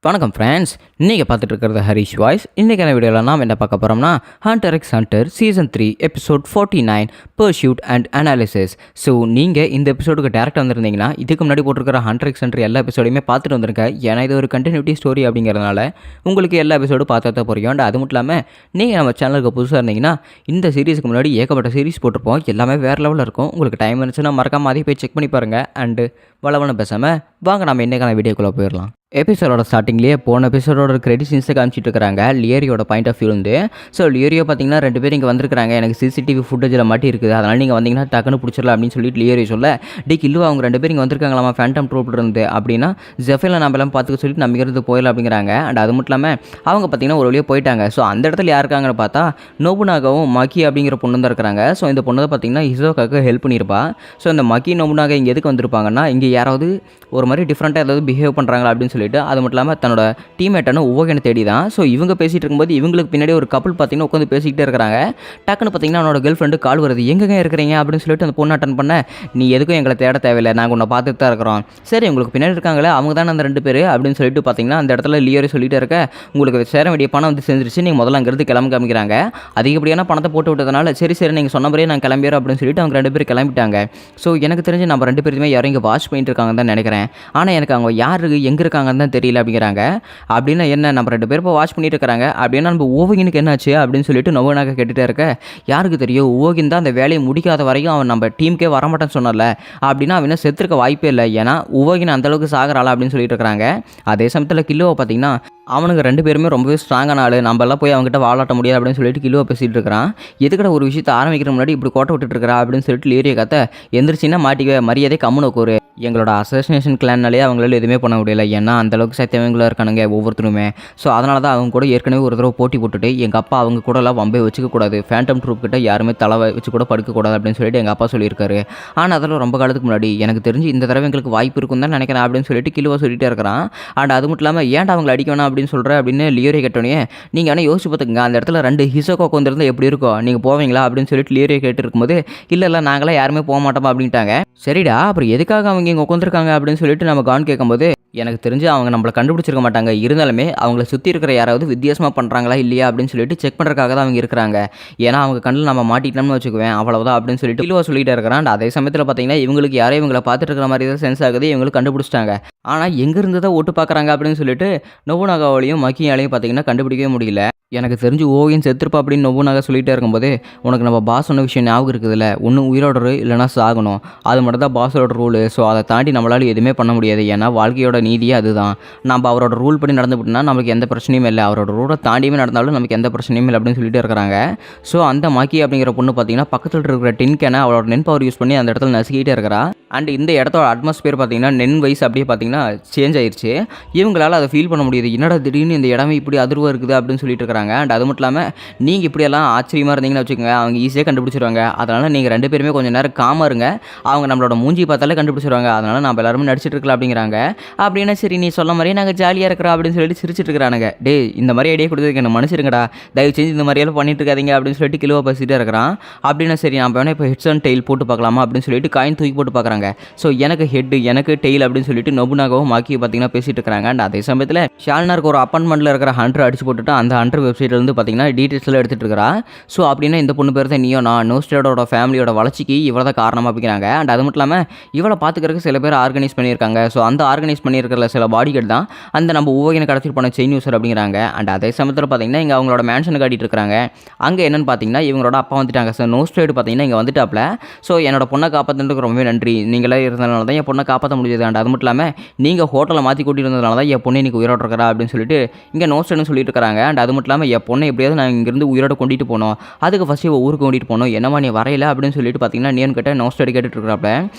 வணக்கம் ஃப்ரெண்ட்ஸ், இன்றைக்கி பார்த்துட்டு இருக்கிறது ஹரிஷ் வாய்ஸ். இன்றைக்கான வீடியோவில் நாம் என்ன பார்க்க போகிறோம்னா Hunter x Hunter season 3 episode 49 pursuit and analysis. So நீங்கள் இந்த எபிசோடுக்கு டேரெக்டாக வந்திருந்தீங்கன்னா இதுக்கு முன்னாடி போட்டிருக்கிற ஹண்டர் எக்ஸ் ஹண்டர் எல்லா எபிசோடையுமே பார்த்துட்டு வந்திருக்கேன். ஏன்னா இது ஒரு கண்டினியூட்டி ஸ்டோரி அப்படிங்கிறதுனால உங்களுக்கு எல்லா எபிசோடும் பார்த்தா தான் புரியும். அண்ட் அது மட்டும் இல்லாமல் நீங்கள் நம்ம சேனலுக்கு புதுசாக இருந்தீங்கன்னா இந்த சீரிஸுக்கு முன்னாடி ஏகப்பட்ட சீரிஸ் போட்டிருப்போம். எல்லாமே வேறு லெவலில் இருக்கும். உங்களுக்கு டைம் இருந்துச்சுன்னா மறக்காம அதை போய் செக் பண்ணி பாருங்கள். அண்டு வளவன பேசாமல் வாங்க நம்ம இன்றைக்கான வீடியோக்குள்ளே போயிடலாம். எபிசோடோட ஸ்டார்டிங்லேயே போன எபிசோடோட கிரெடிட் சீன்ஸை காமிச்சிட்டு இருக்கிறாங்க லியரியோட பாயிண்ட் ஆஃப் வியூ இருந்து. ஸோ லியரியோ பார்த்தீங்கன்னா 2 பேர் இங்கே வந்திருக்காங்க. எனக்கு சிசிடிவி ஃபுட்டேஜில் மாட்டி இருக்குது, அதனால் நீங்கள் வந்தீங்கன்னா டக்குன்னு பிடிச்சிடலாம் அப்படின்னு சொல்லிட்டு லியரியோ சொல்ல, கில்லுவா அவங்க 2 பேர் இங்கே வந்திருக்காங்களாமா ஃபேண்டம் ட்ரூப்ல இருந்து அப்படின்னா ஜெஃபைல நம்ம எல்லாம் பார்த்துக்க சொல்லிட்டு நம்ம இருந்து போயிடலாம் அப்படிங்கிறாங்க. அண்ட் அது மட்டும் இல்லாமல் அவங்க பார்த்தீங்கன்னா ஒரு வழியாக போயிட்டாங்க. ஸோ அந்த இடத்துல யார் இருக்காங்கன்னு பார்த்தா நோபுனாகவும் மக்கி அப்படிங்கிற பொண்ணு தான் இருக்கிறாங்க. ஸோ இந்த பொண்ணு தான் பார்த்தீங்கன்னா ஹிசோகாக்கு ஹெல்ப் பண்ணியிருப்பா. ஸோ இந்த மக்கி நோபுனாக இங்கே எதுக்கு வந்திருப்பாங்கன்னா இங்கே யாராவது ஒரு மாதிரி டிஃப்ரெண்ட்டாக ஏதாவது பிஹேவ் பண்ணுறாங்களா அப்படின்னு சொல்லிட்டு, அது மட்டும் இல்லாமல் தன்னோட டீம்மேட்டான உவோகனை தேடி தான். ஸோ இவங்க பேசிகிட்டு இருக்கும்போது இவங்களுக்கு பின்னாடி ஒரு கப்பல் பார்த்தீங்கன்னா உட்காந்து பேசிக்கிட்டே இருக்கிறாங்க. டக்குன்னு பார்த்தீங்கன்னா அவனோட கேர்ள் ஃப்ரெண்டு கால் வருது, எங்கே இருக்கிறீங்க அப்படின்னு சொல்லிட்டு அந்த பொண்ணு அட்டன் பண்ண, நீ எதுக்கும் எங்களை தேட தேவையில்லை, நாங்கள் உன்னை பார்த்துட்டு தான் இருக்கிறோம். சரி உங்களுக்கு பின்னாடி இருக்காங்களே அவங்க தானே அந்த 2 பேர் அப்படின்னு சொல்லிட்டு பார்த்தீங்கன்னா அந்த இடத்துல லியோரி சொல்லிட்டு இருக்க, உங்களுக்கு சேர வேண்டிய பணம் வந்து செஞ்சிருச்சு, நீங்கள் முதல்ல அங்கேருந்து காமிக்கிறாங்க. அதிகப்படியான பணத்தை போட்டு விட்டதுனால சரி நீங்கள் சொன்ன மாதிரியே நான் கிளம்பிடுறோம் அப்படின்னு சொல்லிட்டு அவங்க 2 பேர் கிளம்பிட்டாங்க. ஸோ எனக்கு தெரிஞ்சு நம்ம 2 பேருமே யாரும் இங்கே வாட்ச் பண்ணிட்டு இருக்காங்கன்னு தான் நினைக்கிறேன். ஆனால் எனக்கு அவங்க யார் எங்கே இருக்காங்கன்னு தான் தெரியல அப்படிங்கிறாங்க. அப்படின்னா என்ன, நம்ம 2 பேர் இப்போ வாட்ச் பண்ணிட்டு இருக்கிறாங்க அப்படின்னா நம்ம ஓவகினுக்கு என்னாச்சு அப்படின்னு சொல்லிட்டு நோவனாக கேட்டுகிட்டே இருக்க, யாருக்கு தெரியும், ஓவகின் தான் அந்த வேலையை முடிக்காத வரைக்கும் அவன் நம்ம டீமுக்கே வரமாட்டேன்னு சொன்னல அப்படின்னா அவன் செத்துருக்க வாய்ப்பே இல்லை, ஏன்னா ஓவகின் அந்தளவுக்கு சாகராளா அப்படின்னு சொல்லிட்டு இருக்கிறாங்க. அதே சமயத்தில் கில்லுவை பார்த்தீங்கன்னா அவனுக்கு 2 பேருமே ரொம்பவே ஸ்ட்ராங்கான ஆள், நம்மளாம் போய் அவங்ககிட்ட வாழாட்ட முடியாது அப்படின்னு சொல்லிட்டு கிலோவை பேசிகிட்டு இருக்கிறான். எதுக்கட ஒரு விஷயத்தை ஆரம்பிக்கிற முன்னாடி இப்படி கோட்டை விட்டுட்டு இருக்கிறா அப்படின்னு சொல்லிட்டு லியரியை கத்த, எந்திரிச்சின்னா மாட்டிக்க மரியாதை கம்முன்னு கூறு, எங்களோட அசோசினேஷன் கிளான்னாலே அவங்களால எதுவுமே பண்ண முடியல, ஏன்னா அந்தளவுக்கு சத்தியவங்களாக இருக்கானுங்க ஒவ்வொருத்தருமே. ஸோ அதனால தான் அவங்க கூட ஏற்கனவே ஒரு தடவை போட்டி போட்டுட்டு எங்கள் அப்பா அவங்க கூடலாம் வம்பை வச்சுக்கக்கூடாது, ஃபேண்டம் ட்ரூப் கிட்ட யாருமே தலை வச்சு கூட படுக்கக்கூடாது அப்படின்னு சொல்லிட்டு எங்கள் அப்பா சொல்லியிருக்காரு. ஆனால் அதெல்லாம் ரொம்ப காலத்துக்கு முன்னாடி, எனக்கு தெரிஞ்சு இந்த தடவை எங்களுக்கு வாய்ப்பு இருக்கும் தான் நினைக்கிறேன் அப்படின்னு சொல்லிட்டு கிலோவை சொல்லிட்டே இருக்கிறான். அண்ட் அது மட்டும் இல்லாமல் ஏன்டா அவங்களை அடிக்கணும் அப்படின்னு சொல்கிறேன் அப்படின்னு லியோரி கேட்டோன்னே, நீங்கள் ஆனால் யோசிச்சு பார்த்துக்குங்க, அந்த இடத்துல 2 ஹிசோகோக்கு வந்துருந்தால் எப்படி இருக்கும், நீங்கள் போவீங்களா அப்படின்னு சொல்லிட்டு லியோரியை கேட்டு இருக்கும்போது, இல்லை நாங்களாம் யாருமே போக மாட்டோமா அப்படின்ட்டாங்க. சரிடா அப்புறம் எதுக்காக அவங்க இங்கே உட்காந்துருக்காங்க அப்படின்னு சொல்லிட்டு நம்ம கான் கேட்கும்போது, எனக்கு தெரிஞ்சு அவங்க நம்மளை கண்டுபிடிச்சிருக்க மாட்டாங்க, இருந்தாலுமே அவங்கள சுற்றி இருக்கிற யாராவது வித்தியாசமாக பண்ணுறாங்களா இல்லையா அப்படின்னு சொல்லிட்டு செக் பண்ணுறதுக்காக தான் அவங்க இருக்கிறாங்க, ஏன்னா அவங்க கண்ணில் நம்ம மாட்டிட்டோம்னு வச்சுக்குவேன் அவ்வளோதான் அப்படின்னு சொல்லிட்டு கிலோவா சொல்லிட்டு இருக்கிறான். அதே சமயத்தில் பார்த்தீங்கன்னா இவங்களுக்கு யாரையும் இவங்களை பார்த்துட்டு இருக்கிற மாதிரி தான் சென்ஸ் ஆகுது, இவங்களுக்கு கண்டுபிடிச்சிட்டாங்க. ஆனால் எங்கேருந்து தான் ஓட்டு பார்க்குறாங்க அப்படின்னு சொல்லிட்டு நோபுனாகாவாலையும் மக்கியாலையும் பார்த்தீங்கன்னா கண்டுபிடிக்கவே முடியல. எனக்கு தெரிஞ்சு ஓவியன் செத்துருப்பா அப்படின்னு நோபுனாக சொல்லிகிட்டே இருக்கும்போது, உனக்கு நம்ம பாஸ் சொன்ன விஷயம் ஞாபகம் இருக்குதுல்ல, ஒன்றும் உயிரோட இல்லைனா சாகணும், அது மட்டும் தான் பாஸோட ரூலு. ஸோ அதை தாண்டி நம்மளால் எதுவுமே பண்ண முடியாது, ஏன்னா வாழ்க்கையோட நீதியே அதுதான். நம்ம அவரோட ரூல் படி நடந்துவிட்டோம்னா நமக்கு எந்த பிரச்சனையும் இல்லை, அவரோட ரூலை தாண்டியுமே நடந்தாலும் நமக்கு எந்த பிரச்சனையும் இல்லை அப்படின்னு சொல்லிட்டு இருக்கிறாங்க. ஸோ அந்த மாக்கி அப்படிங்கிற பொண்ணு பார்த்தீங்கன்னா பக்கத்தில் இருக்கிற டின் கேனை அவளோட நென் பவர் யூஸ் பண்ணி அந்த இடத்துல நசுக்கிட்டே இருக்கிறா. அண்ட் இந்த இடத்தோட அட்மாஸ்பியர் பார்த்தீங்கன்னா நென் வைஸ் அப்படியே பார்த்தீங்கன்னா சேஞ்ச் ஆயிடுச்சு. இவங்களால் அதை ஃபீல் பண்ண முடியுது, என்னடா திடீர்னு இந்த இடமே இப்படி அதிர்வாக இருக்குது அப்படின்னு சொல்லிட்டு இருக்கிறாங்க. அண்ட் அது மட்டும் இல்லாமல் நீங்கள் இப்படியெல்லாம் ஆச்சரியமாக இருந்தீங்கன்னு வச்சுக்கோங்க, அவங்க ஈஸியாக கண்டுபிடிச்சிருவாங்க. அதனால் நீங்கள் 2 பேருமே கொஞ்சம் நேரம் காமாக இருங்க, அவங்க நம்மளோட மூஞ்சி பார்த்தாலே கண்டுபிடிச்சிருவாங்க, அதனால் நம்ம எல்லாருமே நடிச்சிட்டு இருக்கலாம் அப்படிங்கிறாங்க. அப்படின்னா சரி நீ சொல்ல மாதிரியே நாங்கள் ஜாலியாக இருக்கிறோம் அப்படின்னு சொல்லிட்டு சிரிச்சிட்டு இருக்கிறானுங்க. டே இந்த மாதிரி ஐடியா கொடுத்ததுக்கு என்ன மனுஷருங்கடா, தயவு செஞ்சு இந்த மாதிரியெல்லாம் பண்ணிட்டு இருக்காதீங்க அப்படின்னு சொல்லிட்டு கிலோவை பேசிகிட்டே இருக்கிறான். அப்படின்னா சரி நம்ம வேணா இப்போ ஹெட்ஸ் அண்ட் டெயில் போட்டு பார்க்கலாமா அப்படின்னு சொல்லிட்டு காயின் தூக்கி போட்டு பார்க்குறாங்க. ஸோ எனக்கு ஹெட் எனக்கு டெயில் அப்படின்னு சொல்லிட்டு நோபுனாகவும் மாக்கி பார்த்தீங்கன்னா பேசிட்டு இருக்கிறாங்க. அண்ட் அதே சமயத்தில் ஷால்னாருக்கு ஒரு அப்பார்ட்மெண்ட்டில் இருக்கிற ஹண்டர் அடிச்சு போட்டுட்டு அந்த ஹண்டர் வெப்சைட்ல இருந்து பார்த்தீங்கன்னா டீட்டெயில்ஸ்லாம் எடுத்துகிட்டு இருக்கிறா. ஸோ அப்படின்னா இந்த பொண்ணு பேர் தான் நியோனா, நோஸ்டேடோட ஃபேமிலியோட வளர்ச்சிக்கு இவளை தான் காரணமாக அப்படிங்கிறாங்க. அண்ட் அது மட்டும் இல்லாமல் இவளை பார்த்துக்கிறதுக்கு சில பேர் ஆர்கனைஸ் பண்ணியிருக்காங்க. ஸோ அந்த ஆர்கனைஸ் பண்ணியிருக்கிற சில பாடிகள் தான் அந்த நம்ம ஊவகினை கடத்திட்டு போன செயின் யூசர் அப்படிங்கிறாங்க. அண்ட் அதே சமயத்தில் பார்த்தீங்கன்னா இங்கே அவங்களோட மேன்ஷனை காட்டிட்டு இருக்காங்க. அங்கே என்னென்னு பார்த்தீங்கன்னா இவங்களோட அப்பா வந்துட்டாங்க. ஸோ நோஸ்டேடு பார்த்தீங்கன்னா இங்கே வந்துட்டாப்ல. ஸோ என்னோட பொண்ணை காப்பாற்றுறதுக்கு ரொம்பவே நன்றி, நீங்களே இருந்ததுனால தான் என் பொண்ணை காப்பாற்ற முடியுது. அண்ட் அது மட்டும் இல்லாமல் நீங்கள் ஹோட்டலில் மாற்றி கூட்டிட்டு இருந்ததுனால தான் என் பொண்ணு இன்றைக்கி உயிரோடு இருக்கிறா அப்படின்னு சொல்லிட்டு இங்கே நோஸ்டேடுன்னு சொல்லிட்டு இருக்காங்க. அண்ட் அது மட்டும் இல்லாமல் என் பொண்ணை எப்படியாவது நான் இங்கேருந்து உயிரோட கொண்டுட்டு போனோம், அதுக்கு ஃபஸ்ட்டு ஊருக்கு கொண்டுட்டு போனோம், என்னமா நீ வரையில அப்படின்னு சொல்லிட்டு பார்த்தீங்கன்னா நேன் கிட்ட நோஸ்டேடு கேட்டுட்டு இருக்கிறாப்ல.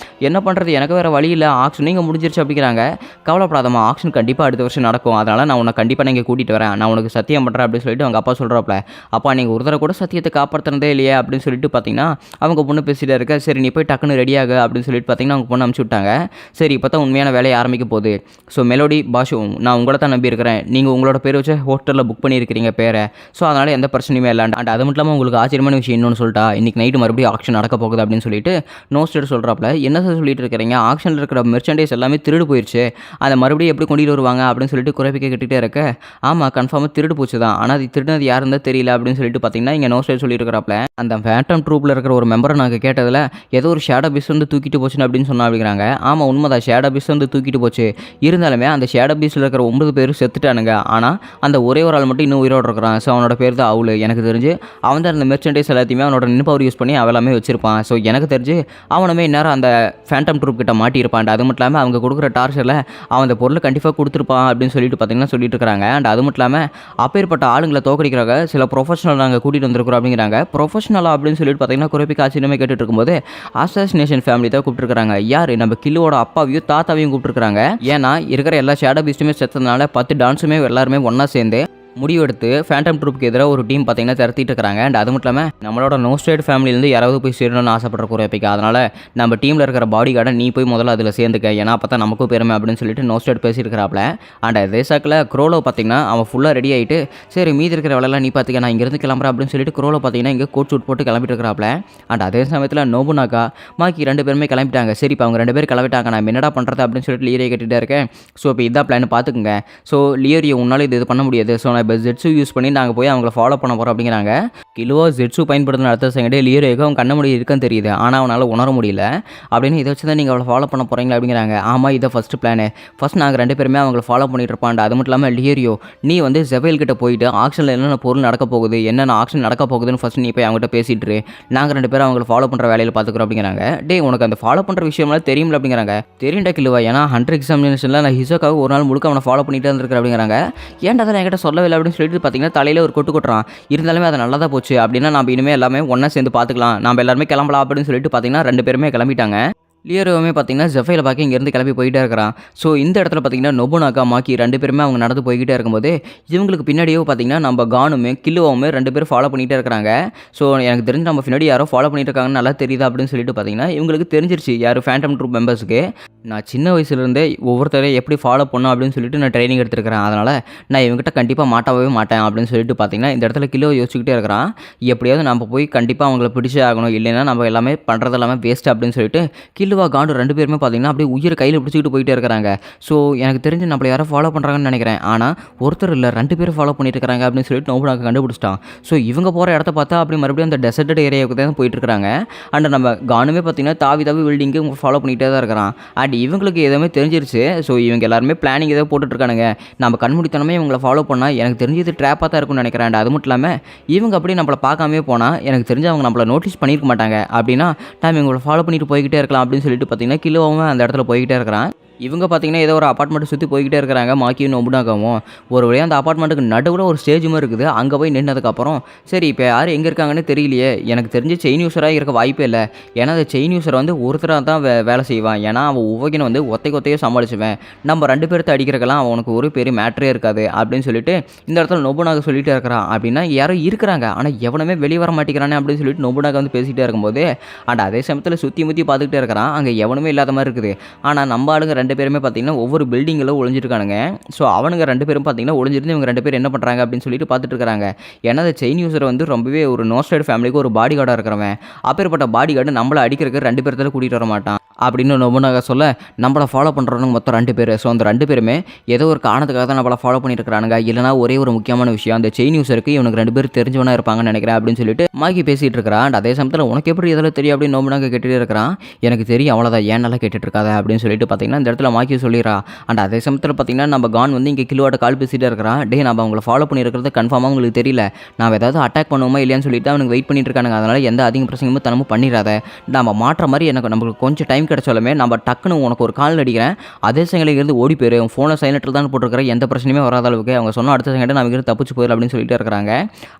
என்ன பண்ணுறது, எனக்கு வேறு வழி இல்லை, ஆக்ஷன் நீங்கள் முடிஞ்சிருச்சு அப்படிங்கிறாங்க. கவலைப்படாதம்மா, ஆக்ஷன் கண்டிப்பாக அடுத்த வருஷம் நடக்கும், அதனால் நான் உன்னை கண்டிப்பாக நீங்கள் கூட்டிகிட்டு வரேன், நான் உனக்கு சத்தியம் பண்ணுறேன் அப்படின்னு சொல்லிட்டு அவங்க அப்பா சொல்கிறாப்ல. அப்பா நீங்கள் ஒரு தடவை கூட சத்தியத்தை காப்பாற்றுறதே இல்லையே அப்படின்னு சொல்லிட்டு பார்த்தீங்கன்னா அவங்க பொண்ணு பேசிகிட்டே இருக்க. சரி நீ போய் டக்குன்னு ரெடியாக அப்படின்னு சொல்லிட்டு பார்த்தீங்கன்னா பார்த்தீங்கன்னா அவங்க பொண்ணு அனுப்பிச்சு விட்டாங்க. சரி இப்போ தான் உண்மையான வேலையை ஆரம்பிக்க போகுது. ஸோ மெலோடி பாஷு நான் உங்களை தான் நம்பியிருக்கிறேன். நீங்கள் உங்களோட பேர் வச்சு ஹோட்டலில் புக் பண்ணியிருக்கிறீங்க பேரை. ஸோ அதனால் எந்த பிரச்சனையுமே இல்லை. அண்ட் அது மட்டும் இல்லாமல் உங்களுக்கு ஆச்சரியமான விஷயம் இன்னொன்று சொல்லிட்டா, இன்றைக்கி நைட்டு மறுபடியும் ஆக்ஷன் நடக்க போகுது அப்படின்னு சொல்லிட்டு நோஸ்டர் சொல்கிறாப்புல. என்ன சார் சொல்லிட்டு இருக்கிறீங்க, ஆக்ஷனில் இருக்கிற மெர்ச்சன்டைஸ் எல்லாமே திருடு போயிடுச்சு, அதை மறுபடியும் எப்படி கொண்டு வருவாங்க அப்படின்னு சொல்லிட்டு குறைப்பிக்க கேட்டுகிட்டே இருக்க, ஆமாம் கன்ஃபார்மாக திருடு போச்சு தான், ஆனால் அது திருடுனது யாருன்னு தெரியல அப்படின்னு சொல்லிட்டு பார்த்தீங்கன்னா இங்கே நோஸ்டர் சொல்லியிருக்கிறாப்புல. அந்த ஃபேண்டம் ட்ரூப்பில் இருக்கிற ஒரு மெம்பரை நாங்கள் கேட்டதில் ஏதோ ஒரு ஷேடோ பீஸ் வந்து தூக்கிட்டு போச்சுன்னு அப்படின்னு சொன்னா அப்படிங்கிறாங்க. ஆமாம் உண்மைதான், ஷேடோ பீஸ் வந்து தூக்கிட்டு போச்சு. இருந்தாலுமே அந்த ஷேடோ பீஸில் இருக்கிற 9 பேர் செத்துட்டானுங்க. ஆனால் அந்த ஒரே ஒரு ஆள் மட்டும் இன்னும் உயிரோடு இருக்கிறான். ஸோ அவனோட பேர் தான் அவுல். எனக்கு தெரிஞ்சு அவன் தான் அந்த மெர்ச்சன்டைஸ் எல்லாத்தையுமே அவனோட நின்று பவர் யூஸ் பண்ணி அவெல்லாமே வச்சிருப்பான். ஸோ எனக்கு தெரிஞ்சு அவனுமே இந்நேரம் அந்த ஃபேண்டம் ட்ரூப் கிட்ட மாட்டியிருப்பான். அது மட்டும் இல்லாமல் அவங்க கொடுக்குற டார்ச்சரில் அவன் அந்த பொருளை கண்டிப்பாக கொடுத்துருப்பான் அப்படின்னு சொல்லிட்டு பார்த்தீங்கன்னா சொல்லிட்டு இருக்கிறாங்க. அண்ட் அது மட்டும் இல்லாமல் அப்பேற்பட்ட ஆளுங்களை தோக்கடிக்கிறாங்க சில ப்ரொஃபஷனல் நாங்கள் கூட்டிகிட்டு வந்திருக்கிறோம் அப்படிங்கிறாங்க. ப்ரொஃபஷனலா அப்படின்னு சொல்லிட்டு பார்த்தீங்கன்னா குறிப்பிக்க ஆச்சரியமே கேட்டுட்டு இருக்கும்போது அசாசினேஷன் ஃபேமிலி தான் கூப்பிட்டுருக்காங்க. யார், நம்ம கில்லுவோட அப்பாவையும் தாத்தாவையும் கூப்பிட்டுருக்காங்க. ஏன்னா இருக்கிற எல்லா ஷேடோ பீஸ்ட்டுமே செத்ததுனால 10 டான்ஸுமே எல்லாருமே ஒன்றா சேர்ந்து முடிவெடுத்து ஃபேண்டம் ட்ரூப்புக்கு எதிராக ஒரு டீம் பார்த்தீங்கன்னா திரட்டிட்டு இருக்கிறாங்க. அண்ட் அது மட்டும் இல்லாமல் நம்மளோட நோஸ்டேட் ஃபேமிலியிலேருந்து யாராவது போய் சேரணும்னு ஆசைப்படுற குறைப்பிக்க, அதனால் நம்ம டீமில் இருக்கிற பாடி கார்டை நீ போய் முதல்ல அதில் சேர்ந்துக்க, ஏன்னா அப்போ தான் நமக்கும் பெருமை அப்படின்னு சொல்லிட்டு நோஸ்டேட் பேசியிருக்கிறாப்ல. அண்ட் அதே சாக்கில் க்ரோலோ பார்த்தீங்கன்னா அவன் ஃபுல்லாக ரெடி ஆகிட்டு சரி மீதி இருக்கிற வேலையெல்லாம் நீ பார்த்துக்க, நான் இங்கேருந்து கிளம்புறேன் அப்படின்னு சொல்லிட்டு க்ரோலோ பார்த்தீங்கன்னா இங்கே கோட் சூட் போட்டு கிளம்பிட்டு இருக்கிறாப்ல. அண்ட் அதே சமயத்தில் நோபுனாக்கா மாக்கி 2 பேருமே கிளம்பிட்டாங்க. சரி இப்போ அவங்க 2 பேர் கிளம்பிட்டாங்க, நான் என்னடா பண்ணுறது அப்படின்னு சொல்லிட்டு லியோரியை கேட்டுகிட்டே இருக்கேன். ஸோ இப்போ இதான் பிளான் பார்த்துக்குங்க. ஸோ லியோரியை உன்னால் இது பண்ண முடியாது. ஸோ நான் இப்போ ஜெட்ஸு யூஸ் பண்ணி நாங்கள் போய் அவங்கள ஃபாலோ பண்ண போகிறோம் அப்படிங்கிறாங்க. கிலோ ஜெட்ஸு பயன்படுத்தின அடுத்த செகண்டே லியோரியோக்கு அவன் கண்ண முடி இருக்குன்னு தெரியுது, ஆனால் அவனால் உணர முடியல. அப்படின்னு இதை வச்சு தான் நீங்கள் அவளை ஃபாலோ பண்ண போகிறீங்களா அப்படிங்கிறாங்க. ஆமாம் இதை ஃபஸ்ட்டு பிளானு. ஃபஸ்ட் நாங்கள் 2 பேருமே அவங்கள ஃபாலோ பண்ணிட்டு இருப்பான். அது மட்டும் இல்லாமல் லியோரியோ நீ வந்து ஜெபேல் கிட்ட போயிட்டு ஆக்ஷனில் என்னென்ன பொருள் நடக்க போகுது, என்னென்ன ஆக்ஷன் நடக்க போகுதுன்னு ஃபஸ்ட் நீ போய் அவங்ககிட்ட பேசிட்டு நாங்கள் 2 பேரும் அவங்கள ஃபாலோ பண்ணுற வேலையில் பார்த்துக்குறோம் அப்படிங்கிறாங்க. டே உனக்கு அந்த ஃபாலோ பண்ணுற விஷயம்லாம் தெரியுமில்ல அப்படிங்கிறாங்க. தெரியும்டா கிலுவா, ஏன்னா 100 எக்ஸாமினேஷனில் நான் ஹிசோக்காக ஒரு நாள் முழுக்க அவனை ஃபாலோ பண்ணிட்டு இருந்திருக்கிறேன் அப்படிங்கிறாங்க. ஏன்டா அதை என்கிட்ட சொல்லவே இல்லை அப்படின்னு சொல்லிட்டு பார்த்தீங்கன்னா தலையில் ஒரு கொட்டு கொட்டுறான். இருந்தாலுமே அது நல்லா தான் போச்சு, அப்படின்னா நம்ம இனிமேல் எல்லாமே ஒன்றா சேர்ந்து பார்த்துக்கலாம், நம்ம எல்லாருமே கிளம்பலாம் அப்படின்னு சொல்லிட்டு பார்த்தீங்கன்னா 2 பேருமே கிளம்பிட்டாங்க. லியோரோவுமே பார்த்தீங்கன்னா ஜெஃபைல பார்க்க இங்கேருந்து கிளம்பி போயிட்டே இருக்கிறான். ஸோ இந்த இடத்துல பார்த்தீங்கன்னா நொபுனாகா மாக்கி 2 பேருமே அவங்க நடந்து போய்கிட்டே இருக்கும்போது இவங்களுக்கு பின்னாடியே பார்த்தீங்கன்னா நம்ம கானுமே கில்லுவாவுமே 2 பேரும் ஃபாலோ பண்ணிகிட்டே இருக்கிறாங்க. ஸோ எனக்கு தெரிஞ்சு நம்ம பின்னாடி யாரோ ஃபாலோ பண்ணிட்டு இருக்காங்கன்னு நல்லா தெரியுது அப்படின்னு சொல்லிட்டு பார்த்தீங்கன்னா இவங்களுக்கு தெரிஞ்சிருச்சு யார் ஃபேண்டம் ட்ரூப் மெம்பர்ஸுக்கு. நான் சின்ன வயசுலேருந்தே ஒவ்வொருத்தரையும் எப்படி ஃபாலோ பண்ணணும் அப்படின்னு சொல்லிட்டு நான் ட்ரைனிங் எடுத்துருக்கிறேன். அதனால் நான் இவங்ககிட்ட கண்டிப்பாக மாட்டவே மாட்டேன் அப்படின்னு சொல்லிட்டு பார்த்தீங்கன்னா இந்த இடத்துல கிலோ யோசிச்சுக்கிட்டே இருக்கிறான். எப்படியாவது நம்ம போய் கண்டிப்பாக அவங்கள பிடிச்சே ஆகணும், இல்லைன்னா நம்ம எல்லாமே பண்ணுறது எல்லாமே வேஸ்ட்டு அப்படின்னு சொல்லிட்டு கில்லுவா காண்டு 2 பேருமே பார்த்தீங்கன்னா அப்படியே உயிரை கையில் பிடிச்சிக்கிட்டு போயிட்டே இருக்கிறாங்க. ஸோ எனக்கு தெரிஞ்சு நம்மளை யாரும் ஃபாலோ பண்ணுறாங்கன்னு நினைக்கிறேன். ஆனால் ஒருத்தர் இல்லை 2 பேரும் ஃபாலோ பண்ணிட்டு இருக்கிறாங்க அப்படின்னு சொல்லிட்டு நோபுனாகா கண்டுபிடிச்சிட்டான். ஸோ இவங்க போகிற இடத்த பார்த்தா அப்படி மறுபடியும் அந்த டெசர்டட் ஏரியாவுக்கு தான் போயிட்டு இருக்காங்க. அண்ட் நம்ம கானுமே பார்த்தீங்கன்னா தாவி பில்டிங்கு ஃபாலோ பண்ணிகிட்டே தான் இருக்கிறான். அண்ட் இவங்களுக்கு எதுவுமே தெரிஞ்சிருச்சு. ஸோ இவங்க எல்லாருமே பிளானிங் ஏதோ போட்டுட்ருக்கானுங்க. நம்ம கண்மூடித்தனமே இவங்களை ஃபாலோ பண்ணால் எனக்கு தெரிஞ்சு இது ட்ராப்பாக தான் இருக்கும்னு நினைக்கிறேன். அண்ட் அது மட்டும் இல்லாமல் இவங்க அப்படியே நம்மளை பார்க்காமே போனால் எனக்கு தெரிஞ்சு அவங்க நம்மளை நோட்டீஸ் பண்ணியிருக்க மாட்டாங்க. அப்படின்னா நம்ம இவங்களை ஃபாலோ பண்ணிட்டு போய்கிட்டே இருக்கலாம் அப்படின்னு சொல்லிட்டு பார்த்தீங்கன்னா கிலோவும் அந்த இடத்துல போய்கிட்டே இருக்கிறான். இவங்க பார்த்தீங்கன்னா ஏதோ ஒரு அப்பார்ட்மெண்ட்டை சுற்றி போய்கிட்டே இருக்கிறாங்க. மாக்கியும் நொபுனாகாவும் ஒரு வழியாக அந்த அப்பார்ட்மெண்ட்டுக்கு நடுவில் ஒரு ஸ்டேஜுமே இருக்குது. அங்கே போய் நின்னதுக்கப்புறம் சரி இப்போ யார் எங்கே இருக்காங்கன்னு தெரியலையே, எனக்கு தெரிஞ்சு செயின் யூஸராக இருக்க வாய்ப்பே இல்லை. ஏன்னா அந்த செயின் யூஸரை வந்து ஒருத்தராக தான் வேலை செய்வான். ஏன்னா அவன் ஒவ்வொரு வந்து ஒத்தையே சமாளிச்சுவேன். நம்ம 2 பேர்த்த அடிக்கிறக்கெல்லாம் அவனுக்கு ஒரு பெரிய மேட்ரே இருக்காது அப்படின்னு சொல்லிட்டு இந்த இடத்துல நொபுனாகா சொல்லிகிட்டே இருக்கிறான். அப்படின்னா யாரும் இருக்கிறாங்க ஆனால் எவனுமே வெளியே வர மாட்டேங்கிறானே அப்படின்னு சொல்லிட்டு நொபுனாகா வந்து பேசிகிட்டே இருக்கும்போது அண்ட் அதே சமயத்தில் சுற்றி பார்த்துக்கிட்டே இருக்கிறான். அங்கே எவனுமே இல்லாத மாதிரி இருக்குது. ஆனால் நம்ம ஆளுங்க 2 பேருமே பார்த்தீங்கன்னா ஒவ்வொரு பில்டிங்கில் ஒளிஞ்சிருக்கானுங்க. ஸோ அவனுங்க 2 பேரும் பார்த்தீங்கன்னா ஒளிஞ்சிருந்து இவங்க 2 பேர் என்ன பண்ணுறாங்க அப்படின்னு சொல்லிட்டு பார்த்துட்டு இருக்காங்க. ஏன்னா அந்த செயின் யூஸர் வந்து ரொம்பவே ஒரு நோஸ்டட் ஃபேமிலிக்கு ஒரு பாடி கார்டாக இருக்கிறவன். அப்பேற்பட்ட பாடி கார்டு நம்மளை அடிக்கிறதுக்கு 2 பேர்த்தால கூட்டிகிட்டு வர மாட்டான் அப்படின்னு நொபுனாகா சொல்ல நம்மளை ஃபாலோ பண்ணுறவங்க மொத்தம் 2 பேர். ஸோ அந்த 2 பேருமே ஏதோ ஒரு காரணத்துக்காக தான் நம்மளை ஃபாலோ பண்ணிட்டு இருக்கிறானுங்க. இல்லைனா ஒரே ஒரு முக்கியமான விஷயம் அந்த செயின் யூஸருக்கு இவனுக்கு 2 பேர் தெரிஞ்சவனா இருப்பாங்கன்னு நினைக்கிறேன் அப்படின்னு சொல்லிட்டு மாக்கி பேசிகிட்டு இருக்கிறான். அண்ட் அதே சமயத்தில் உனக்கு எப்படி இதெல்லாம் தெரியும் அப்படின்னு நொபுனாகா கேட்டுகிட்டே இருக்கிறான். எனக்கு தெரியும் அவ்வளோதான், ஏன் நல்லா கேட்டுட்டு இருக்காத அப்படின்னு சொல்லிட்டு பார்த்தீங்கன்னா இந்த இடத்துல மாக்கி சொல்லிடுறா. அண்ட் அதே சமயத்தில் பார்த்தீங்கன்னா நம்ம கான் வந்து இங்கே கிலோட கால் பேசிகிட்டே இருக்கிறான். டே நம்ம அவங்கள ஃபாலோ பண்ணியிருக்கிறது கன்ஃபார்மாக உங்களுக்கு தெரியல, நான் ஏதாவது அட்டாக் பண்ணுவோமா இல்லையான்னு சொல்லிட்டு அவனுக்கு வெயிட் பண்ணிட்டு இருக்கானுங்க. அதனால் எந்த அதிக பிரச்சனையும் தனமும் பண்ணிடாத, நம்ம மாற்ற மாதிரி எனக்கு நம்மளுக்கு கொஞ்சம் டைம் கிடைச்சாலுமே நம்ம டக்குன்னு உனக்கு ஒரு கால் அடிக்கிறேன், அதே செகண்டில் இருந்து ஓடி போயிரு, உன் ஃபோனை சைலண்ட்டில் தான் போட்டுருக்கிறேன், எந்த பிரச்சனையுமே வராத அளவுக்கு அவங்க சொன்ன அடுத்த செகண்ட் நம்ம இருந்து தப்பிச்சு போயிரு அப்படின்னு சொல்லிட்டு இருக்கிறாங்க.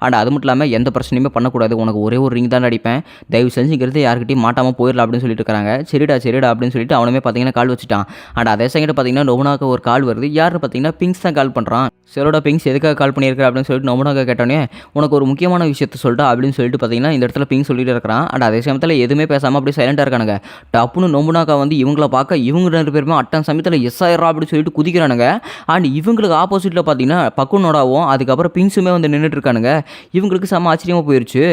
அண்ட் அது மட்டும் இல்லாமல் எந்த பிரச்சனையுமே பண்ணக்கூடாது, உனக்கு ஒரே ஒரு ரிங் தான் அடிப்பேன், தயவு செஞ்சுக்கிறது யாருக்கிட்டையும் மாட்டாமல் போயிடலாம் அப்படின்னு சொல்லிட்டு இருக்காங்க. சரிடா அப்படின்னு சொல்லிட்டு அவனுமே பார்த்தீங்கன்னா கால் வச்சுட்டான். அண்ட் அதே செகண்ட் பார்த்தீங்கன்னா நொபுனாகா ஒரு கால் வருது. யாருன்னு பார்த்தீங்கன்னா பிங்ஸ் தான் கால் பண்ணுறான். சரோட பிங்ஸ் எதுக்காக கால் பண்ணியிருக்கிற அப்படின்னு சொல்லிட்டு நொபுனாகா கேட்டோன்னே உனக்கு ஒரு முக்கியமான விஷயத்த சொல்லிட்டா அப்படின்னு சொல்லிட்டு பார்த்தீங்கன்னா இந்த இடத்துல பிங்ஸ் சொல்லிட்டு இருக்கிறான். அண்ட் அதே சமயத்தில் எதுவுமே பேசாமல் அப்படியே சைலண்டாக இருக்கானுங்க. டப்புன்னு நொபுனாகா வந்து இவங்கள பார்க்க இவங்க 2 பேருமே அட்டன் சமயத்தில் எஸ் ஆயிரா அப்படின்னு சொல்லிட்டு குதிக்கிறானுங்க. அண்ட் இவங்களுக்கு ஆப்போசிட்டில் பார்த்தீங்கன்னா பக்குனோடாவும் அதுக்கப்புறம் பிங்ஸுமே வந்து நின்றுட்டு இருக்கானுங்க. இவங்களுக்கு செம்ம ஆச்சரியமாக போயிருச்சு.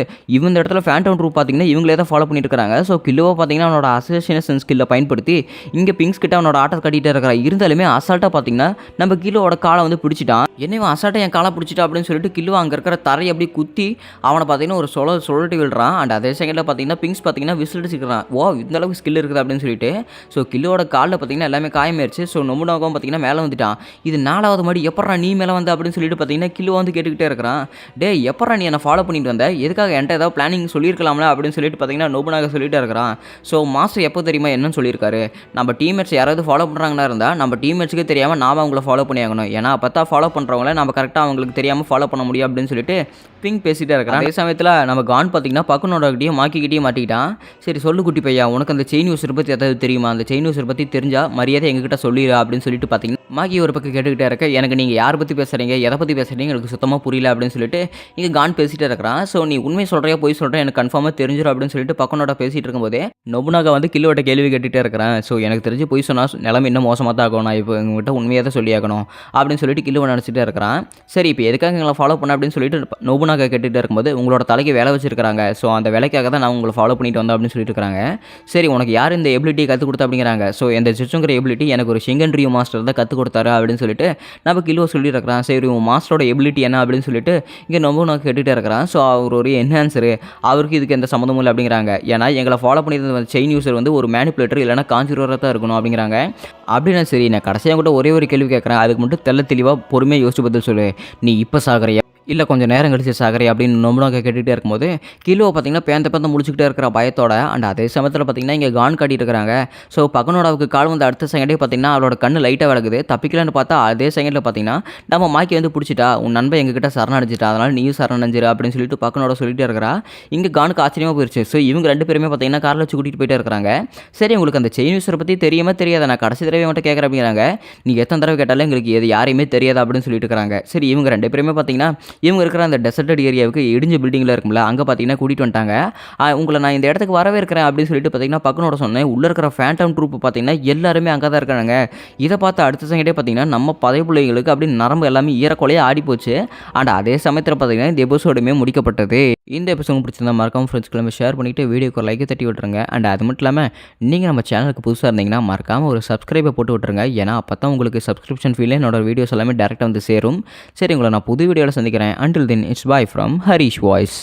இந்த இடத்துல ஃபேண்டம் ட்ரூப் பார்த்தீங்கன்னா இவங்களே தான் ஃபாலோ பண்ணிட்டு இருக்காங்க. ஸோ கில்லோவை பார்த்தீங்கன்னா அவனோட அசோசியேஷன் ஸ்கில்லை பயன்படுத்தி இங்கே பிங்ஸ் கிட்ட அவனோட ஆட்டத்தை கட்டிகிட்டே இருக்கிறான். இருந்தாலுமே அசால்ட்டாக பார்த்தீங்கன்னா நம்ம கில்லோட காலை வந்து பிடிச்சிட்டான். என்னையும் அசால்ட்டாக என் காலை பிடிச்சிட்டா அப்படின்னு சொல்லிட்டு கில்லோ அங்கே இருக்கிற தரையை அப்படி குத்தி அவனை பார்த்தீங்கன்னா ஒரு சுழட்டி விடுறான். அண்ட் அதே செகண்டில் பார்த்தீங்கன்னா பிங்ஸ் பார்த்தீங்கன்னா விசில் அடிச்சுக்கிறான். ஓ இந்த அளவுக்கு ஸ்கில் இருக்குது அப்படின்னு சொல்லிட்டு. ஸோ கில்லோட காலில் பார்த்தீங்கன்னா எல்லாமே காயமாயிருச்சு. ஸோ நொபுனாகாவும் பார்த்தீங்கன்னா மேலே வந்துட்டான். இது 4வது மாடி எப்பட்றா நீ மேலே வந்து அப்படின்னு சொல்லிட்டு பார்த்தீங்கன்னா கில்லோ வந்து கேட்டுக்கிட்டே இருக்கிறான். டே எப்பட்றா நீ என்னை ஃபாலோ பண்ணிட்டு வந்த, எதுக்காக என்கிட்ட ஏதாவது பிளானிங் சொல்லியிருக்கலாம்ல அப்படின்னு சொல்லிட்டு பார்த்தீங்கன்னா நொபுனாகா சொல்லிட்டே இருக்கிறான். ஸோ மாஸ்டர் எப்போ தெரியுமா என்னன்னு சொல்லியிருக்காரு, நம்ம டீம்மேட்ஸ் யாராவது ஃபாலோ பண்ணுறாங்கன்னா இருந்தால் நம்ம டீம்மேட்ஸுக்கு தெரியாமல் நாம அவங்கள ஃபாலோ பண்ணி ஆகணும். ஏன்னா அப்போ தான் ஃபாலோ பண்ணுறவங்கள நம்ம கரெக்டாக அவங்களுக்கு தெரியாமல் ஃபாலோ பண்ண முடியும் அப்படின்னு சொல்லிட்டு பிங் பேசிகிட்டே இருக்கிறான். அதே சமயத்தில் நம்ம கான் பார்த்தீங்கன்னா பக்குனோடகிட்டையும் மாக்கிக்கிட்டையும் மாட்டிக்கிட்டான். சரி சொல்லு குட்டி பையா, உனக்கு அந்த செயின் யூஸர் பற்றி ஏதாவது தெரியுமா, அந்த செயின் யூஸர் பற்றி தெரிஞ்சால் மரியாதை எங்ககிட்ட சொல்லிடு அப்படின்னு சொல்லிட்டு பார்த்தீங்கன்னா மாக்கி ஒரு பக்கம் கேட்டுக்கிட்டே இருக்க. எனக்கு நீங்கள் யாரை பற்றி பேசுகிறீங்க, எதை பற்றி பேசுகிறீங்க எனக்கு சுத்தமாக புரியல அப்படின்னு சொல்லிட்டு இங்கே கான் பேசிகிட்டே இருக்கிறான். ஸோ நீ உண்மை சொல்கிறியா போய் சொல்கிறேன் எனக்கு கன்ஃபார்மாக தெரிஞ்சிடும் அப்படின்னு சொல்லிட்டு பக்கனோட பேசிகிட்டு இருக்கும்போதே நொபுனாகா வந்து கில்லோட கேள்வி கேட்டுகிட்டே இருக்கிறேன். ஸோ எனக்கு தெரிஞ்சு போய் சொன்னால் நிலைமை இன்னும் மோசமாக தான் ஆகும், நான் இப்போ எங்ககிட்ட உண்மையாக தான் சொல்லி ஆகணும் அப்படின்னு சொல்லிட்டு கில்லோவை நினச்சிட்டே இருக்கிறான். சரி இப்போ எதுக்காக எங்களை ஃபாலோ பண்ண அப்படின்னு சொல்லிட்டு நொபுனாகா கேட்டுகிட்டே இருக்கும்போது உங்களோட தலைக்கு வேலை வச்சிருக்காங்க. ஸோ அந்த வேலைக்காக தான் நான் உங்களை ஃபாலோ பண்ணிட்டு வந்தேன் அப்படின்னு சொல்லிட்டு இருக்காங்க. சரி உனக்கு யார் இந்த எபிலிட்டியை கற்றுக் கொடுத்தா அப்படிங்கிறாங்க. ஸோ இந்த ஜிட்ஸுங்கிற எபிலிட்டி எனக்கு ஒரு ஷிங்கன்ரியோ மாஸ்டர் தான் கற்றுக் கொடுத்தாரு அப்படின்னு சொல்லிட்டு நம்ம கில்லோ சொல்லியிருக்கிறான். சரி உன் மாஸ்டரோட எபிலிட்டி என்ன அப்படின்னு சொல்லிட்டு இங்கே நொபுனாகா கேட்டுகிட்டே இருக்கிறான். ஸோ அவர் ஒரு என்ஹான்சரு, அவருக்கு இதுக்கு எந்த சம்மந்தமும் இல்லை அப்படிங்கிறாங்க. ஏன்னா எங்களை ஃபாலோ பண்ணியிருந்த செயின் யூஸர் வந்து ஒரு மேனிப்புலேட்டர் இல்லைனா கான்ஜூரராக தான் இருக்கணும் அப்படிங்கிறாங்க. அப்படின்னா சரி நான் கடைசியாக கூட ஒரே ஒரு கேள்வி கேட்குறேன், அதுக்கு மட்டும் தெளிவாக பொறுமையாக யோசிச்சு பதில் சொல்லு, நீ இப்போ சாகிறியா இல்லை கொஞ்சம் நேரம் கழிச்சு சாகரே அப்படின்னு நொபுனாகா கேட்டுகிட்டே இருக்கும்போது கிலோ பார்த்தீங்கன்னா பேந்த முடிச்சுக்கிட்டே இருக்கிற பயத்தோட. அண்ட் அதே சமயத்தில் பார்த்தீங்கன்னா இங்கே கான் காட்டிட்டு இருக்கிறாங்க. ஸோ பகனோடாவுக்கு கால் வந்து அடுத்த செகண்டே பார்த்தீங்கன்னா அவளோட கண்ணு லைட்டாக விளக்குது. தப்பிக்கலான்னு பார்த்தா அதே செகண்டில் பார்த்தீங்கன்னா நம்ம மாக்கி வந்து பிடிச்சிட்டா, உன் நண்பன் எங்ககிட்ட சரணடைஞ்சிட்டா, அதனால் நீயும் சரணடைஞ்சிரு அப்படின்னு சொல்லிட்டு பகனோட சொல்லிட்டே இருக்கிறா. இங்கே கானுக்கு ஆச்சரியமாக போயிடுச்சு. ஸோ இவங்க 2 பேருமே பார்த்தீங்கன்னா காரில் வச்சு கூட்டிகிட்டு போயிட்டே இருக்கிறாங்க. சரி உங்களுக்கு அந்த செயின் யூஸரை பற்றி தெரியாமல் தெரியாத, நான் கடைசி தடவை மட்டும் கேட்குறேன் அப்படிங்கிறாங்க. நீங்கள் எத்தனை தடவை கேட்டாலும் எங்களுக்கு எது யாரையுமே தெரியாது அப்படின்னு சொல்லிட்டு இருக்கிறாங்க. சரி இவங்க 2 பேருமே பார்த்தீங்கன்னா இவங்க இருக்கிற அந்த டெசர்டட் ஏரியாவுக்கு இடிஞ்ச பில்டிங்கில் இருக்கும்ல அங்கே பார்த்தீங்கன்னா கூட்டிகிட்டு வந்துட்டாங்க. உங்களை நான் இந்த இடத்துக்கு வரவே இருக்கிறேன் அப்படின்னு சொல்லிட்டு பார்த்தீங்கன்னா பக்கனோட சொன்னேன். உள்ளே இருக்கிற ஃபேண்டம் ட்ரூப் பார்த்தீங்கன்னா எல்லாருமே அங்கே தான் இருக்காங்க. இதை பார்த்து அடுத்த செகண்டே பார்த்தீங்கன்னா நம்ம பழைய பிள்ளைங்களுக்கு அப்படி நரம்பு எல்லாமே ஈரக்கொலையாக ஆடி போச்சு. அண்ட் அதே சமயத்தில் பார்த்தீங்கன்னா இந்த எபிசோடுமே முடிக்கப்பட்டது. இந்த எபிசோடு பிடிச்சிருந்தா மறக்காம ஃப்ரெண்ட்ஸ்க்கு ஷேர் பண்ணிவிட்டு வீடியோக்கு ஒரு லைக்கை தட்டி விட்டுருங்க. அண்ட் அது மட்டும் இல்லாமல் நீங்கள் நம்ம சேனலுக்கு புதுசாக இருந்தீங்கன்னா மறக்காமல் ஒரு சப்ஸ்கிரைபை போட்டு விட்டுருங்க. ஏன்னா அப்போ தான் உங்களுக்கு சப்ஸ்கிரிப்ஷன் ஃபீலே என்னோட வீடியோஸ் எல்லாமே டேரெக்டாக வந்து சேரும். சரி உங்களை நான் புது வீடியோவில் சந்திக்கிறேன். Until then, it's bye from Harish Voice.